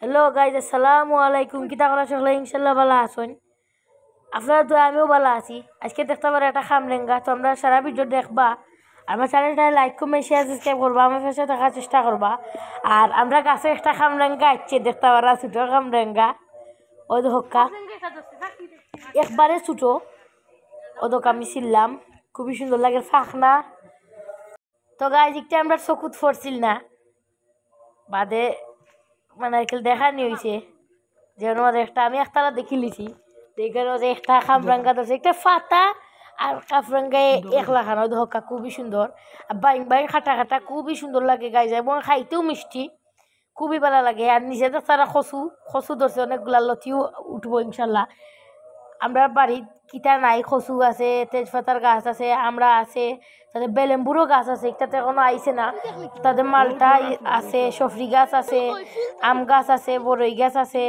Hello guys, আসসালামু আলাইকুম। কিতা করা সকলে ইনশাল্লাহ ভালো আছেন? আপনারা তো আমিও ভালো আছি। আজকে দেখতে পারে একটা খামরেঙ্গা, তো আমরা সারা ভিডিও দেখবা। আমার চ্যানেলটা লাইক কমেন্ট শেয়ার সাবস্ক্রাইব করবা, আমার পাশে থাকার চেষ্টা করবা। আর আমরা গাছে একটা খামরেঙ্গা আসছে দেখতে পারা, ছোটো খামরেঙ্গা। ওই হক্কা একবারে ছোটো, ওদক আমি ছিলাম, খুবই সুন্দর লাগে ফাঁকনা। তো গাইজ একটা আমরা চকুত ফরছিল না, বাদে মানে দেখানি হয়েছে যেন একটা আমি একতারা দেখি লিছি দেখেন যে একটা খামরাঙ্গা ধরছে একটা ফাতা আর কাফরাঙ্গায় এক লাখানো ধক্কা খুবই সুন্দর। আর বাইং বাইং খাটা খাটা খুবই সুন্দর লাগে গাই যায় এবং খাইতেও মিষ্টি, খুবই ভালো লাগে। আর নিচে তো তারা খসু খসু ধরছে, অনেকগুলা লতিও উঠবো ইনশাল্লাহ। আমরা বাড়ির কিতা নাই, খসু আছে, তেজপাতার গাছ আছে, আমরা আছে, তাদের বেলেম্বুরও গাছ আছে, একটাতে এখনো আইছে না। তাদের মালটা আছে, সফরি গাছ আছে, আম গাছ আছে, বড়ই গাছ আছে,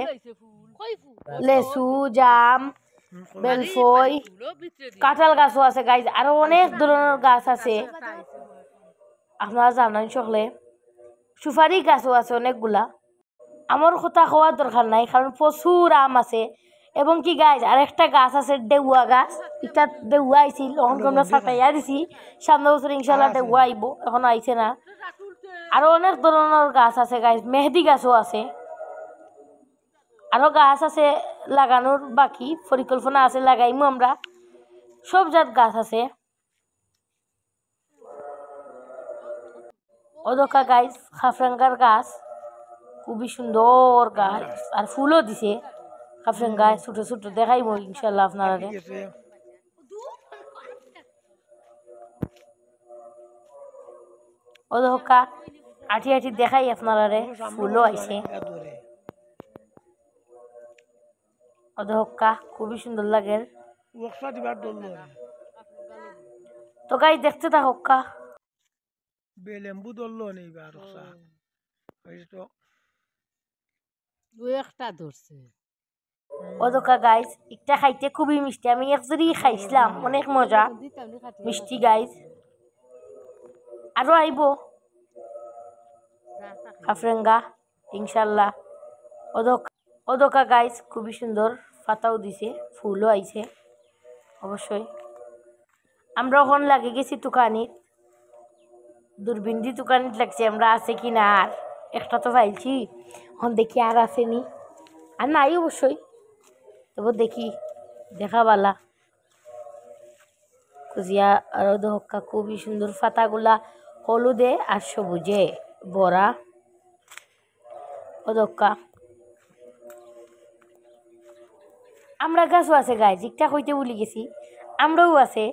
লেসু, জাম, বেলফই, কাঁঠাল গাছও আছে গাইজ, আরো অনেক ধরনের গাছ আছে। আপনারা জানেন সকলে সুপারি গাছও আছে অনেকগুলা। আমার কথা হওয়ার দরকার নাই কারণ প্রচুর আম আছে। এবং কি গাছ আরেকটা গাছ আছে ডেউয়া গাছ, এটা ডেউয়া আইছিল, তখন আমরা ছাটাইয়া দিছি। সামনে বছর ইনশাল্লাহ ডেউয়া আইব, এখন আইছে না। আরো অনেক ধরনের গাছ আছে গাছ, মেহেদি গাছও আছে, আরো গাছ আছে লাগানোর বাকি পরিকল্পনা আছে, লাগাইমু আমরা। সব জাত গাছ আছে। ওদকা গাছ খাফরাঙ্গার গাছ, খুবই সুন্দর গাছ, আর ফুলও দিছে খাফরাঙ্গায় ছোট ছোট, দেখাইব ইনশাল্লাহ আপনারা। ওদকা আঠি আঠি দেখাই আপনারা, ফুলও আইছে ওদকা, খুবই সুন্দর লাগে। তো গাই দেখতে থাকা বেলেম্বু ধরলো নেই আর একটা ধরছে। ওদকা গাইজ একটা খাইতে খুবই মিষ্টি, আমি একজনই খাইছিলাম, অনেক মজা মিষ্টি গাইজ। আরো আইব খাফরেঙ্গা ইনশাল্লাহ। ওদকা গাইজ খুবই সুন্দর, পাতাও দিছে, ফুলও আইছে অবশ্যই। আমরা ওখান লাগে গেছি তুকানিত, দূরবীন তুকানিত লাগছে আমরা আছে কি না। আর একটা তো পাইছি, এখন দেখি আর আসেনি, আর নাই অবশ্যই, তবু দেখি দেখা বালা কুজিয়া। আর হক্কা খুবই সুন্দর, পাতাগুলা হলুদে আর সবুজে ভরা ওদক্কা। আমরা গাছও আছে গাছ, একটা কইতে ভুলে গেছি, আমরাও আছে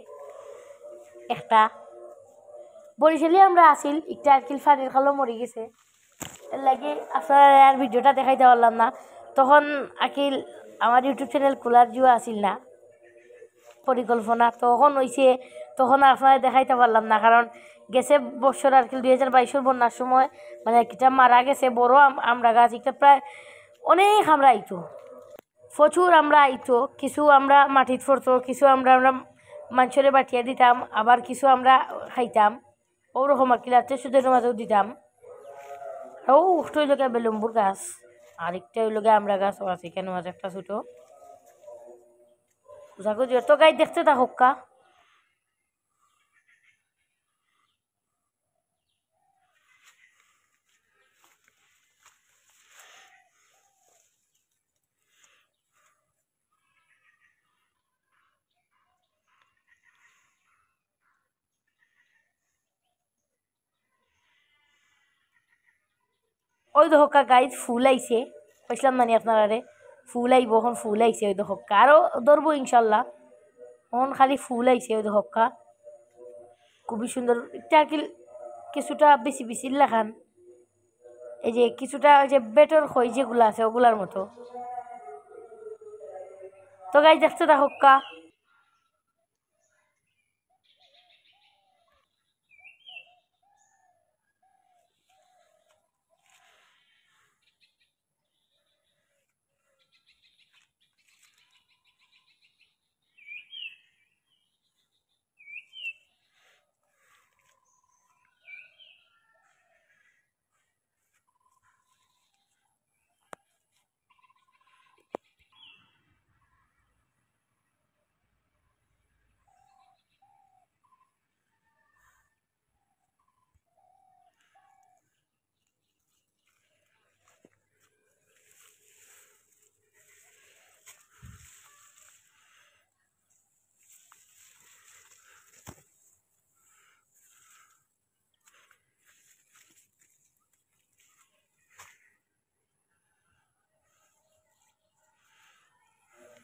একটা। বরিশালে আমরা আসিল একটা আরকিল ফানির খালো মরে গেছে, এর লাগে আপনার আর ভিডিওটা দেখাইতে পারলাম না। তখন আকিল আমার ইউটিউব চ্যানেল খোলার জুয়া আসিল না, পরিকল্পনা তখন হয়েছে, তখন আপনারা দেখাইতে পারলাম না কারণ গেছে বছর আর কি 2022 বন্যার সময়, মানে একটা মারা গেছে বড় আমরা গাছ, একটা প্রায় অনেক আমরা আইতো, প্রচুর আমরা আইতো। কিছু আমরা মাটিত পড়তো, কিছু আমরা মানুষরে বাটিয়া দিতাম, আবার কিছু আমরা খাইতাম, ওরকম আর কি সুদের মাঝেও দিতাম। ও উঠতে হইল বেলম্বুর গাছ, আর একটা হইল আমরা গাছও আছে কেন মাঝে একটা ছোটো তো গাই দেখতে থাকা। ওই দহকা গাইজ ফুল আইছে, কইসলাম মানে আপনারা ফুল আইব, এখন ফুল আইছে ওই দহকা, আরও ধরবো ইনশাল্লাহ। এখন খালি ফুল আইছে ওই দহকা, খুবই সুন্দর। এটা আর কি কিছুটা বেশি বেশি লেখান, এই যে কিছুটা ওই যে বেটর খই যেগুলো আছে ওগুলার মতো। তো গাইজ দেখতে থাকা।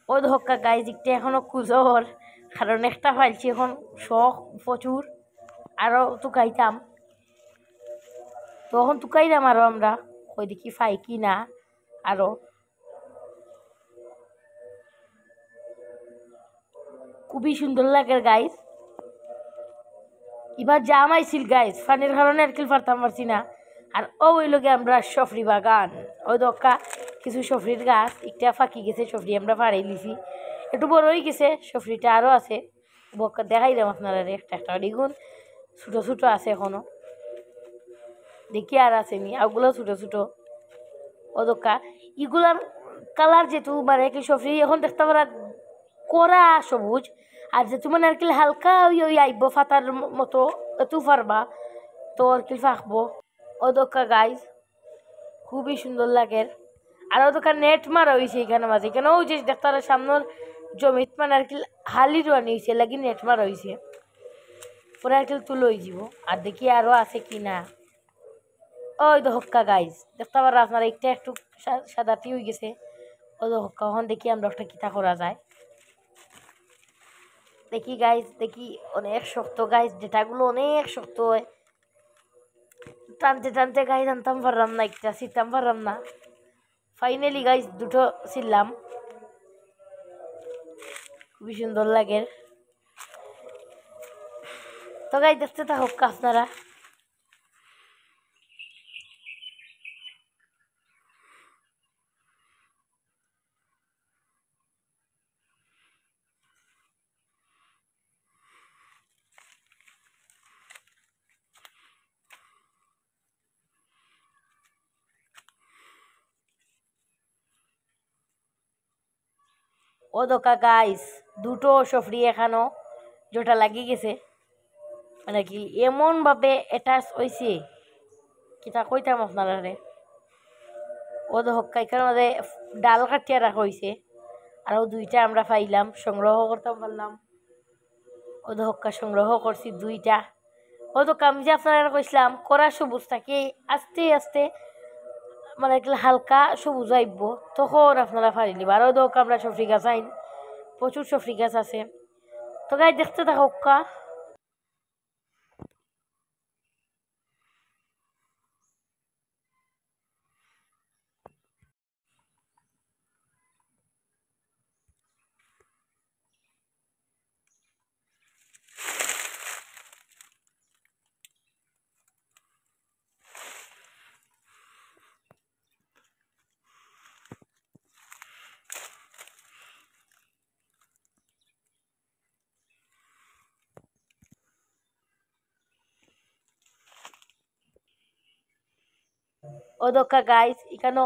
ওই ধক্কা গাইজ একটা এখনো কুজোর, কারণ একটা ফাইলছি এখন শখ প্রচুর, আরও টুকাইতাম, তখন টুকাইলাম আরও আমরা ওই দেখি ফাই কি না আরও। খুবই সুন্দর লাগে গাইজ। এবার জাম আইছিল গাইজ, পানির কারণে আর কিল পারতাম পারছি না। আর ওই লোকে আমরা সফরি বাগান, ওই দক্কা কিছু সফরির গাছ একটা ফাঁকি গেছে, সফরি আমরা ফাড়াই লিছি, একটু বড় হয়ে গেছে, সফরিটা আরও আছে, বক্কা দেখাইলাম আপনারা একটা একটা দেখুন, ছোটো ছোটো আছে এখনো, দেখি আর আছে নি, ওগুলো ছোটো ছোটো। ও দক্কা এগুলার কালার যেহেতু মানে কি সফরি এখন দেখতে পারা কড়া সবুজ, আর যেহেতু মানে আর কি হালকা ওই ওই আইব ফাতার মতো এতু পারবা তো আর কি ফাঁকবো। ও দক্কা গাইজ খুবই সুন্দর লাগে। আর ও দোকান নেট মারা হয়েছে এখানে মাঝে, কেন ওই যে দেখতে সামনের জমিত মানে আর কি হালি রোয়া নিয়েছে লাগি নেট মারা হয়েছে, পরে আর কি তুলে হয়ে যাব। আর দেখি আরও আছে কি না। ওই তো হক্কা গাইজ দেখতে পারা আপনারা একটা একটু সাদাটি হয়ে গেছে। ওই তো হক্কা ওখান দেখি আমরা একটা কিতা করা যায়, দেখি গাইজ, দেখি অনেক শক্ত গাইজ, ডেটাগুলো অনেক শক্ত হয়, টানতে টানতে গাইজ আনতাম পারলাম না, একটা ছিটতাম পারলাম না। ফাইনালি গাইজ দুটো ছিললাম, খুবই সুন্দর লাগে। তো গাইজ দেখতে থাকুক আপনারা। ও দোকা গাইস দুটো সফরি এখানো যেটা লাগি গেছে, মানে কি এমন ভাবে অ্যাটাচ হয়েছে কিতা কইতাম আপনারা রে। ও দোকা এখানে মধ্যে ডাল কাটিয়া রাখা হয়েছে, আরও দুইটা আমরা পাইলাম, সংগ্রহ করতে পারলাম। ও দোকা সংগ্রহ করছি দুইটা। ও তো আমি যে আপনারা কইছিলাম কড়া সবুজ থাকে আস্তে আস্তে মানে হালকা সবুজ আইব, তখন আপনারা ফাড়ি নিব। আরও দোক আমরা সফরি গাছ আইন, প্রচুর সফরি গাছ আছে। তো গাই দেখতে থাকুক কা। ও দক্কা গাইস এখানেও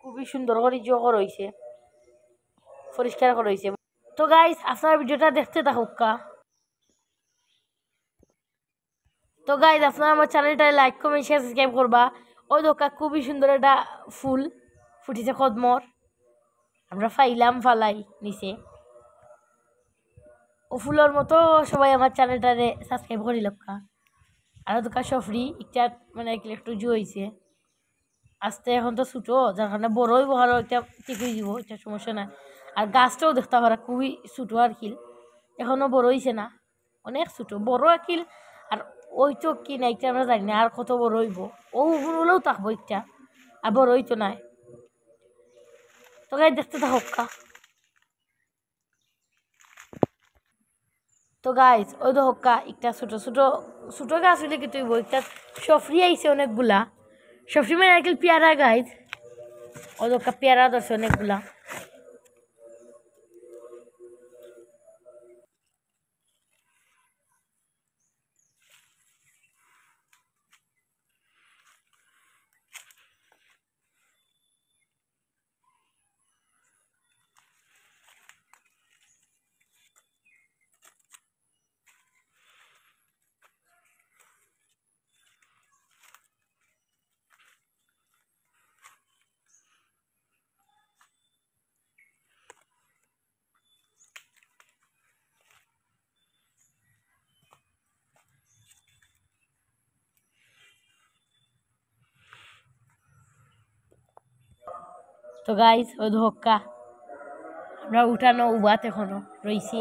খুবই সুন্দর করে জোগর রয়েছে, পরিষ্কার করে রয়েছে। তো গাইস আপনার ভিডিওটা দেখতে থাকুক কা। তো গাইস আপনারা আমার চ্যানেলটা লাইক কমেন্ট শেয়ার সাবস্ক্রাইব করবা। ওই দোকা খুবই সুন্দর একটা ফুল ফুটিছে কদমর, আমরা ফাইলাম ফালাই নিচে। ও ফুলের মতো সবাই আমার চ্যানেলটারে সাবস্ক্রাইব করি লক্কা। আর দোকা সফরি একটা মানে একটু জু হয়েছে আস্তে, এখন তো ছোটো যার কারণে বড়ই বড় একটা ঠিক হয়ে যাব, এটা সমস্যা না। আর গাছটাও দেখতে পারা খুবই ছোটো আর কিল, এখনও বড় হয়েছে না, অনেক ছোটো বড় আকিল। আর ওই তো কি না একটা আমরা জানি না আর কত বড় হইব, ওগুলোও থাকবো একটা, আর বড় হইতো নাই। তো গাই দেখতে থাকা। তো গাইজ ওই তো হক্কা একটা ছোটো ছোটো ছোটো গাছ হইলে কি তুইব, একটা সফরি আইছে অনেকগুলা, সফরি মানে আর কি পেয়ারা গাইজ, ওই দোকা পেয়ারা ধরছে অনেকগুলা। তো গাইজ ওই হক্কা আমরা উঠানো উবাত এখনো রইছি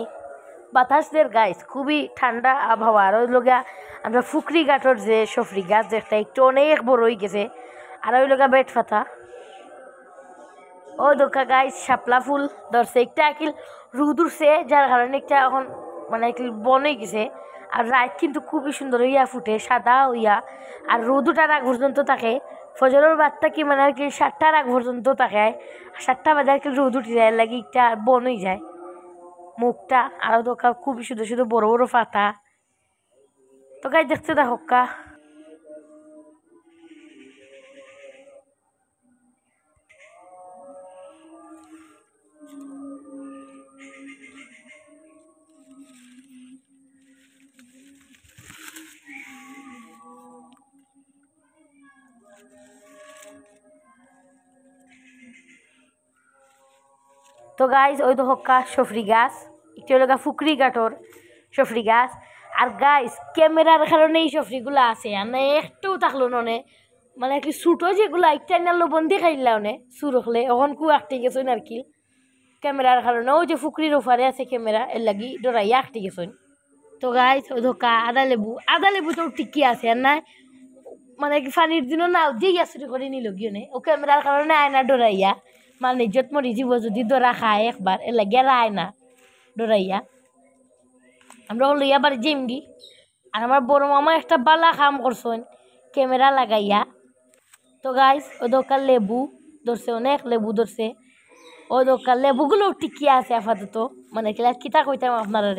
বাতাসদের গাইস খুবই ঠান্ডা আবহাওয়া আর ওই লগা আমরা ফুকরি ঘাটর যে সফরি গাছ যে একটা একটু অনেক বড় হয়ে গেছে আর ওই লগা বেট ফাতা ও দোকা গাইস শাপলা ফুল ধরছে একটা আকিল রোদ উঠছে যার কারণে একটা এখন মানে আকিল বন হয়ে গেছে আর রাত কিন্তু খুবই সুন্দর হইয়া ফুটে সাদা হইয়া আর রোদ উঠার আগ পর্যন্ত থাকে ফজরের বাদটা কি মানে আর কি 7টার আগ পর্যন্ত থাকে 7টা বাজে আর কি রোদ উঠে যায় লাগে একটা বন হয়ে যায় মুখটা আরও দোকা খুবই শুধু শুধু বড় বড় পাতা তো গাই দেখতে দেখোকা তো গাইজ ওই তো হক্কা সফরি গাছ একটু লগা ফুকরি গাঠর সফরি গাছ আর গাইজ ক্যামেরার কারণে এই সফরিগুলো আছে আর না একটু থাকলো ননে মানে কি ছোটো যেগুলো একটা নালো বন্দি খাইলা অনে সুর হলে ওখান কু আঁকতে গেছেন আর কি ক্যামেরার কারণে ওই যে ফুকরির ওফারে আছে ক্যামেরা এর লাগি ডরাইয়া আঁকতে গেছেন তো গাইজ ওই ধোকা আদা লেবু তো টিকি আছে আর নাই মানে কি ফানির দিনও না দিয়ে চুরি করে নিল গিয়ে নে ও ক্যামেরার কারণে আয়না ডরাইয়া মানে ইজ্জত মরি জীব যদি ধরা খায় একবার এর লাগে আর আয়না ডরাইয়া আমরা লইয়া বাড়ি জিমগি আর আমার বড় মামা একটা বালা কাম করছেন ক্যামেরা লাগাইয়া তো গাইস ও দোকান লেবু ধরছে অনেক লেবু ধরছে ও দোকান লেবুগুলো টিকিয়ে আছে আপাতত মানে কিতা কইতাম আপনারা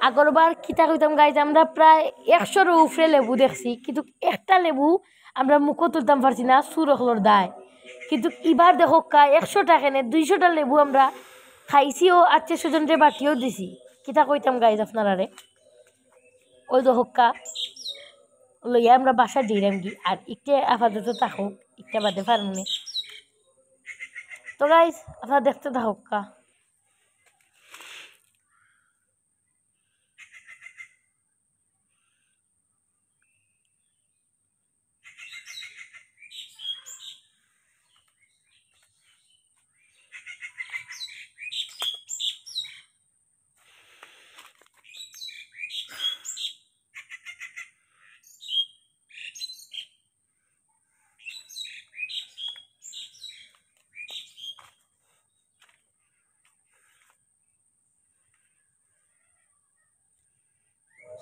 আগরবার কিতা কইতাম গাইজ আমরা প্রায় 100-র উপরে লেবু দেখছি কিন্তু একটা লেবু আমরা মুখও তুলতাম পারছি না সুরখলোর দায় কিন্তু এবার দেখো 100 টাকা নে 200টা লেবু আমরা খাইছিও আত্মীয় স্বজনরে বাটিও দিছি কিতা কইতাম গাইজ আপনারা ওই দেখো লইয়া আমরা বাসা দিলাম কি আর একটা আপাতত থাকুক একটা বাদে পারমুনে তো গাইজ আপনারা দেখতে থাকুক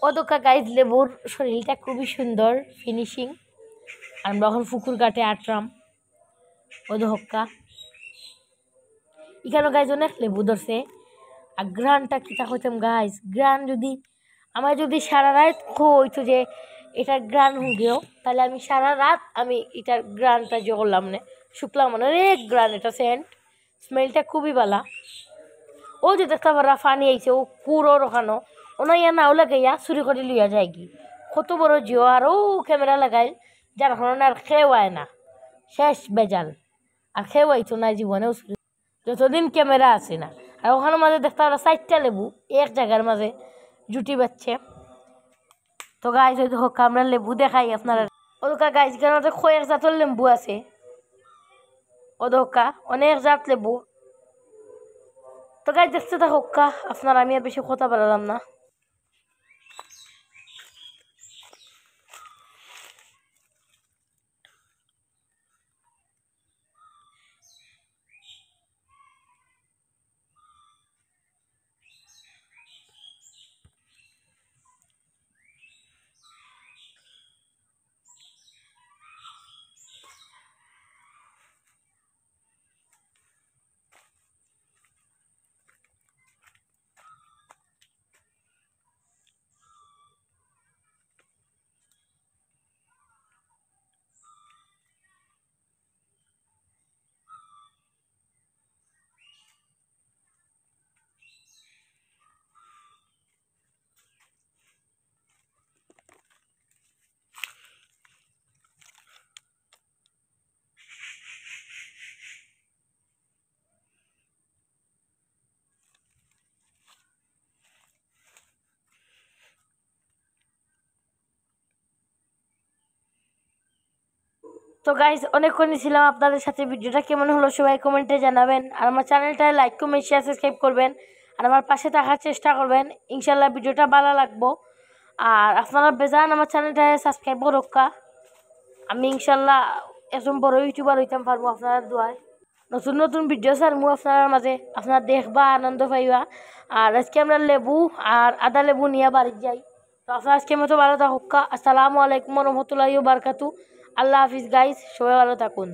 ও দোকা গাইজ লেবুর শরীরটা খুবই সুন্দর ফিনিশিং আমরা এখন পুকুর ঘাটে আটরাম ও দোকা এখানে গাইজ অনেক লেবু ধরছে আর গ্রানটা কিতা হইতাম গাইজ গ্রান যদি আমার যদি সারা রাত হইতো যে এটার গ্রান হুগেও তাহলে আমি সারা রাত আমি এটার গ্রানটা যে করলাম না শুকলাম মানে অনেক গ্রান এটা সেন্ট স্মেলটা খুবই ভালো ও যে দেখতে পারা ফানি আইছে ও কুড়ো রখানো ওনা ইয়া নাও লাগাইয়া চুরি করে লইয়া যায় কি কত বড় জিও আর ও ক্যামেরা লাগাই যার কারণে আর খেওয়ায় না শেষ বেজাল আর খেওয়াইতো না জীবনেও যতদিন ক্যামেরা আছে না আর ওখানের মাঝে দেখতে পারা 4টা লেবু এক জায়গার মাঝে জুটি বাচ্ছে তো গাইজ হয়তো হোক আমরা লেবু দেখাই আপনারা ওদোকা গাইজ কেন কয়েক জাতের লেবু আছে ওদোকা অনেক জাত লেবু তো গাইজ দেখতে থাকুক আপনারা আমি আর বেশি কথা বললাম না তো গাইজ অনেকক্ষণ ছিলাম আপনাদের সাথে, ভিডিওটা কেমন হলো সবাই কমেন্টে জানাবেন, আর আমার চ্যানেলটা লাইক কমেন্ট শেয়ার সাবস্ক্রাইব করবেন, আর আমার পাশে থাকার চেষ্টা করবেন। ইনশাল্লাহ ভিডিওটা ভালো লাগবো, আর আপনারা বেজান আমার চ্যানেলটা সাবস্ক্রাইব রক্ষা। আমি ইনশাল্লাহ একজন বড় ইউটিউবার হইতাম পারবো আপনার দোয়ায়। নতুন নতুন ভিডিও ছাড়মু আপনার মাঝে, আপনার দেখবা আনন্দ পাইবা। আর আজকে আমরা লেবু আর আদা লেবু নিয়ে বাড়ি যাই। তো আপনার আজকে মতো ভালো থাকুক। আসসালামু আলাইকুম রহমতুল্লাহি বারকাতু। আল্লাহ হাফিজ গাইস, সবাই ভালো থাকুন।